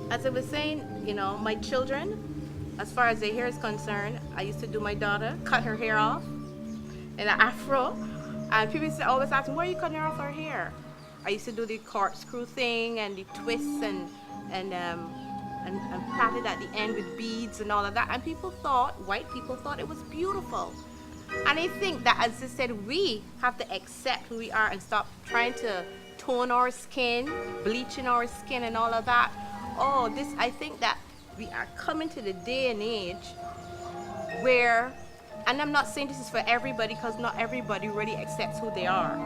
As I was saying, my children, as far as their hair is concerned, I used to do my daughter, cut her hair off in an afro. And people used to always ask me, why are you cutting her off her hair? I used to do the corkscrew thing and the twists and plait it at the end with beads and all of that. And white people thought it was beautiful. And I think that, as I said, we have to accept who we are and stop trying to tone our skin, bleaching our skin and all of that. I think that we are coming to the day and age where, and I'm not saying this is for everybody because not everybody really accepts who they are.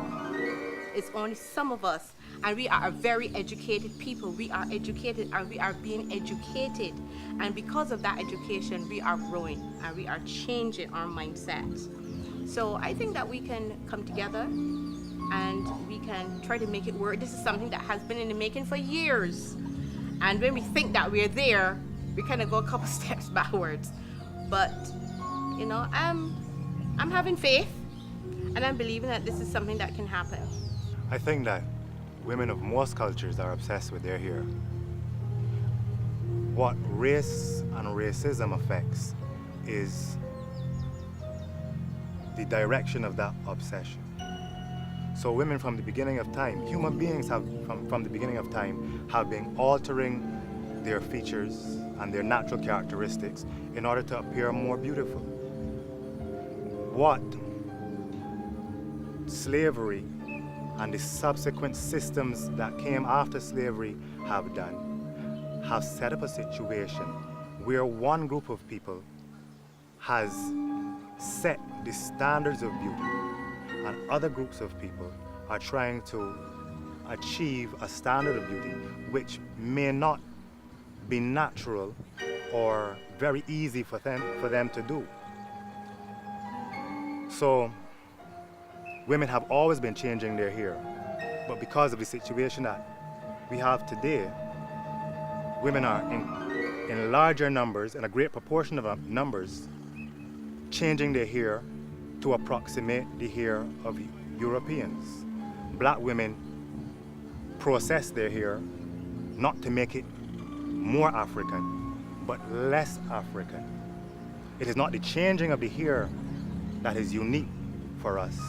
It's only some of us. And we are a very educated people. We are educated and we are being educated. And because of that education, we are growing and we are changing our mindsets. So I think that we can come together and we can try to make it work. This is something that has been in the making for years. And when we think that we're there, we kind of go a couple steps backwards. But, I'm having faith and I'm believing that this is something that can happen. I think that women of most cultures are obsessed with their hair. What race and racism affects is the direction of that obsession. So women from the beginning of time, human beings have from the beginning of time have been altering their features and their natural characteristics in order to appear more beautiful. What slavery and the subsequent systems that came after slavery have done have set up a situation where one group of people has set the standards of beauty and other groups of people are trying to achieve a standard of beauty which may not be natural or very easy for them to do. So women have always been changing their hair, but because of the situation that we have today, women are in larger numbers, in a great proportion of numbers, changing their hair to approximate the hair of Europeans. Black women process their hair not to make it more African, but less African. It is not the changing of the hair that is unique for us.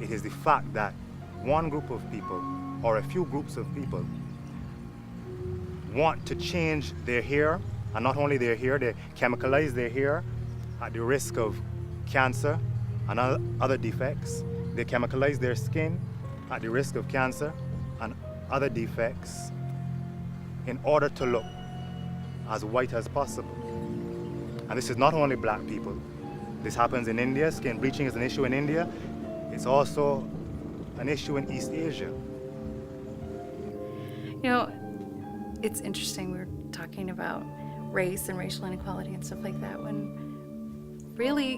It is the fact that one group of people, or a few groups of people, want to change their hair, and not only their hair, they chemicalize their hair at the risk of cancer and other defects. They chemicalize their skin at the risk of cancer and other defects in order to look as white as possible. And this is not only black people. This happens in India. Skin bleaching is an issue in India. It's also an issue in East Asia. It's interesting. We were talking about race and racial inequality and stuff like that, when really,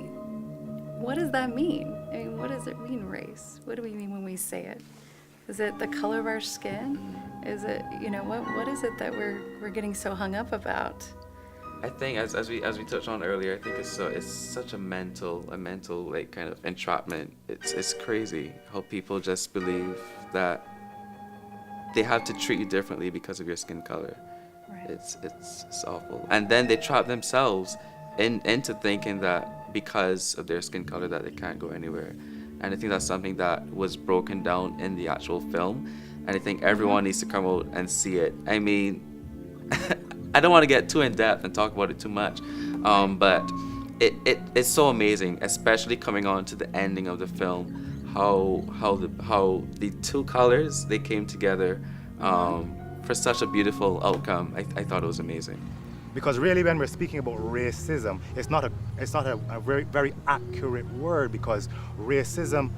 what does that mean? I mean, what does it mean, race? What do we mean when we say it? Is it the color of our skin? Is it, what is it that we're getting so hung up about? I think as we touched on earlier, I think it's such a mental like kind of entrapment. It's crazy how people just believe that they have to treat you differently because of your skin color. Right. It's awful. And then they trap themselves into thinking that because of their skin color that they can't go anywhere. And I think that's something that was broken down in the actual film. And I think everyone needs to come out and see it. I mean, I don't want to get too in depth and talk about it too much, but it's so amazing, especially coming on to the ending of the film, how the two colors they came together for such a beautiful outcome. I thought it was amazing. Because really, when we're speaking about racism, it's not a very very accurate word, because racism,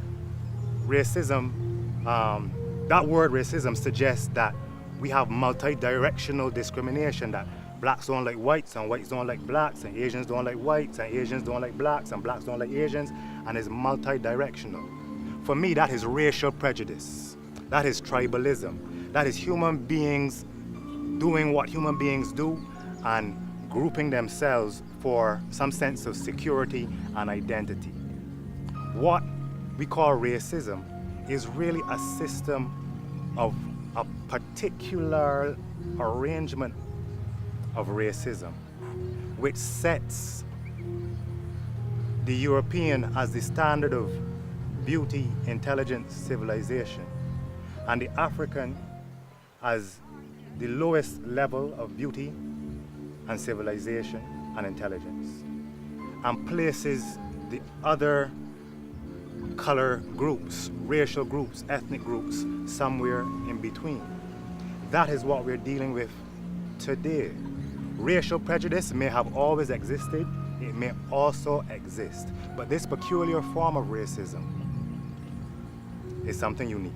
that word racism suggests that we have multi-directional discrimination, that blacks don't like whites and whites don't like blacks and Asians don't like whites and Asians don't like blacks and blacks don't like Asians, and it's multi-directional. For me, that is racial prejudice. That is tribalism. That is human beings doing what human beings do and grouping themselves for some sense of security and identity. What we call racism is really a system of a particular arrangement of racism, which sets the European as the standard of beauty, intelligence, civilization, and the African as the lowest level of beauty and civilization and intelligence, and places the other color groups, racial groups, ethnic groups somewhere in between. That is what we're dealing with today. Racial prejudice may have always existed, it may also exist, but this peculiar form of racism is something unique.